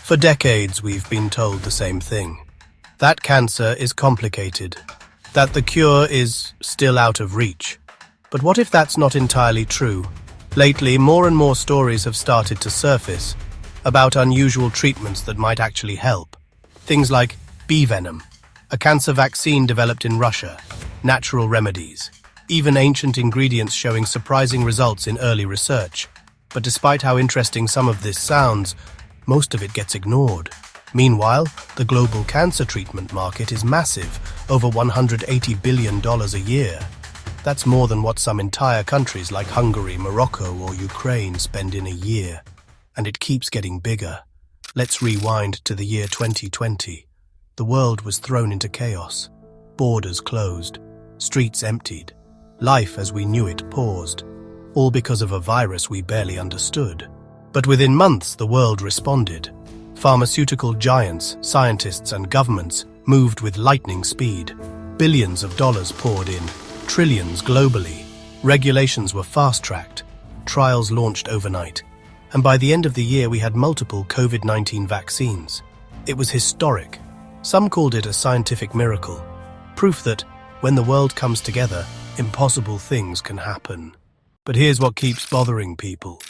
For decades, we've been told the same thing. That cancer is complicated. That the cure is still out of reach. But what if that's not entirely true? Lately, more and more stories have started to surface about unusual treatments that might actually help. Things like Venom, a cancer vaccine developed in Russia, natural remedies, even ancient ingredients showing surprising results in early research. But despite how interesting some of this sounds, most of it gets ignored. Meanwhile, the global cancer treatment market is massive, over $180 billion a year. That's more than what some entire countries like Hungary, Morocco, or Ukraine spend in a year. And it keeps getting bigger. Let's rewind to the year 2020. The world was thrown into chaos. Borders closed. Streets emptied. Life as we knew it paused. All because of a virus we barely understood. But within months, the world responded. Pharmaceutical giants, scientists, and governments moved with lightning speed. Billions of dollars poured in, trillions globally. Regulations were fast-tracked. Trials launched overnight. And by the end of the year, we had multiple COVID-19 vaccines. It was historic. Some called it a scientific miracle. Proof that, when the world comes together, impossible things can happen. But here's what keeps bothering people.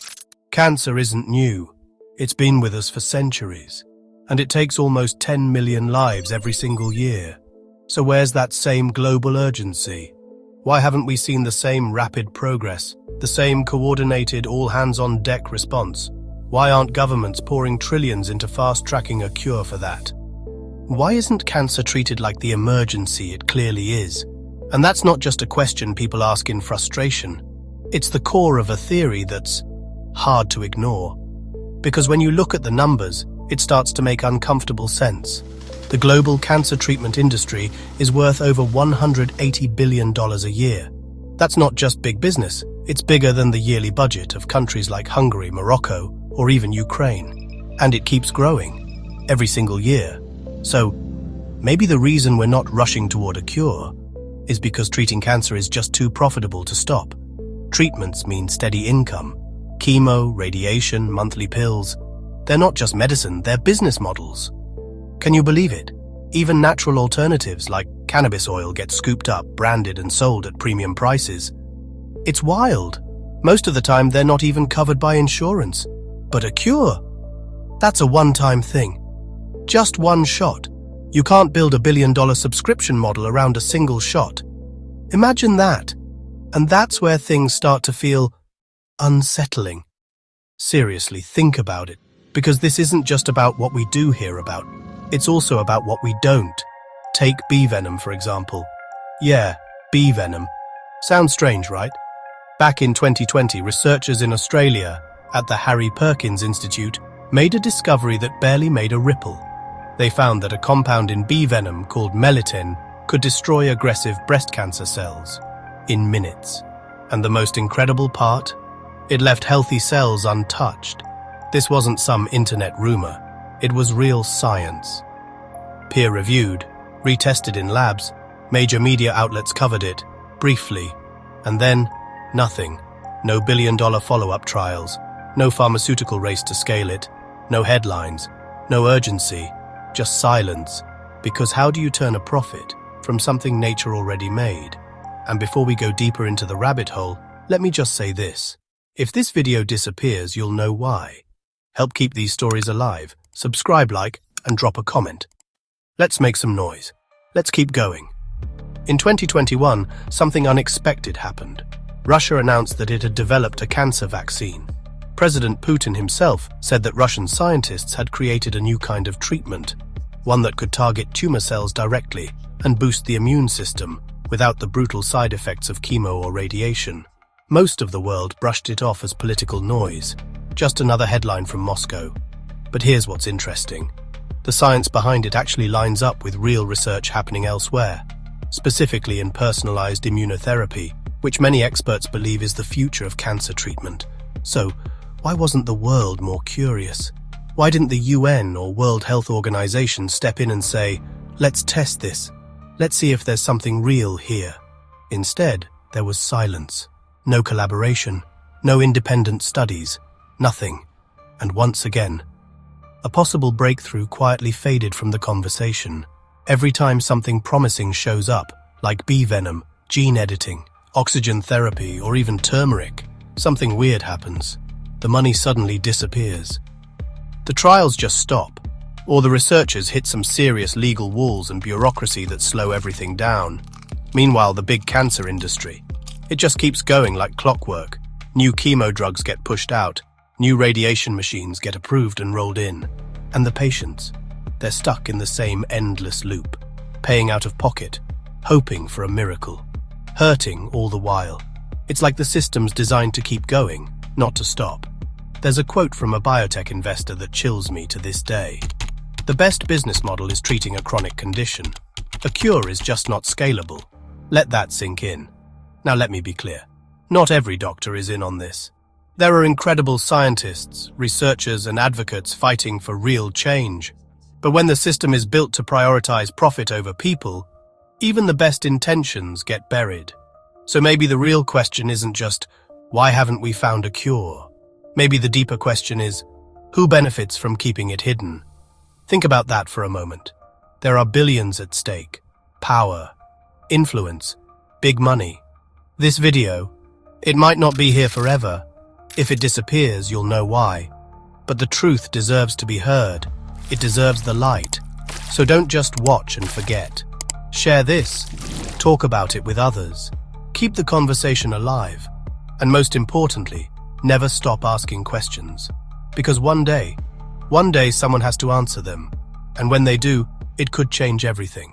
Cancer isn't new. It's been with us for centuries. And it takes almost 10 million lives every single year. So where's that same global urgency? Why haven't we seen the same rapid progress, the same coordinated all-hands-on-deck response? Why aren't governments pouring trillions into fast-tracking a cure for that? Why isn't cancer treated like the emergency it clearly is? And that's not just a question people ask in frustration. It's the core of a theory that's hard to ignore. Because when you look at the numbers, it starts to make uncomfortable sense. The global cancer treatment industry is worth over $180 billion a year. That's not just big business, it's bigger than the yearly budget of countries like Hungary, Morocco, or even Ukraine. And it keeps growing, every single year. So, maybe the reason we're not rushing toward a cure is because treating cancer is just too profitable to stop. Treatments mean steady income. Chemo, radiation, monthly pills. They're not just medicine, they're business models. Can you believe it? Even natural alternatives like cannabis oil get scooped up, branded and sold at premium prices. It's wild. Most of the time they're not even covered by insurance. But a cure? That's a one-time thing. Just one shot. You can't build a billion-dollar subscription model around a single shot. Imagine that. And that's where things start to feel unsettling. Seriously, think about it. Because this isn't just about what we do hear about. It's also about what we don't. Take bee venom, for example. Yeah, bee venom. Sounds strange, right? Back in 2020, researchers in Australia at the Harry Perkins Institute made a discovery that barely made a ripple. They found that a compound in bee venom called melittin could destroy aggressive breast cancer cells in minutes. And the most incredible part? It left healthy cells untouched. This wasn't some internet rumor. It was real science. Peer-reviewed, retested in labs, major media outlets covered it, briefly, and then nothing. No billion-dollar follow-up trials, no pharmaceutical race to scale it, no headlines, no urgency, just silence. Because how do you turn a profit from something nature already made? And before we go deeper into the rabbit hole, let me just say this. If this video disappears, you'll know why. Help keep these stories alive. Subscribe, like, and drop a comment. Let's make some noise. Let's keep going. In 2021, something unexpected happened. Russia announced that it had developed a cancer vaccine. President Putin himself said that Russian scientists had created a new kind of treatment, one that could target tumor cells directly and boost the immune system without the brutal side effects of chemo or radiation. Most of the world brushed it off as political noise, just another headline from Moscow. But here's what's interesting. The science behind it actually lines up with real research happening elsewhere, specifically in personalized immunotherapy, which many experts believe is the future of cancer treatment. So, why wasn't the world more curious? Why didn't the UN or World Health Organization step in and say, let's test this. Let's see if there's something real here. Instead, there was silence. No collaboration. No independent studies. Nothing. And once again, A possible breakthrough quietly faded from the conversation. Every time something promising shows up, like bee venom, gene editing, oxygen therapy, or even turmeric, something weird happens. The money suddenly disappears. The trials just stop, or the researchers hit some serious legal walls and bureaucracy that slow everything down. Meanwhile, the big cancer industry, it just keeps going like clockwork. New chemo drugs get pushed out, new radiation machines get approved and rolled in. And the patients, they're stuck in the same endless loop, paying out of pocket, hoping for a miracle, hurting all the while. It's like the system's designed to keep going, not to stop. There's a quote from a biotech investor that chills me to this day. The best business model is treating a chronic condition. A cure is just not scalable. Let that sink in. Now let me be clear. Not every doctor is in on this. There are incredible scientists, researchers, and advocates fighting for real change. But when the system is built to prioritize profit over people, even the best intentions get buried. So maybe the real question isn't just, why haven't we found a cure? Maybe the deeper question is, who benefits from keeping it hidden? Think about that for a moment. There are billions at stake. Power, influence, big money. This video, it might not be here forever. If it disappears, you'll know why. But the truth deserves to be heard. It deserves the light. So don't just watch and forget. Share this. Talk about it with others. Keep the conversation alive. And most importantly, never stop asking questions. Because one day someone has to answer them. And when they do, it could change everything.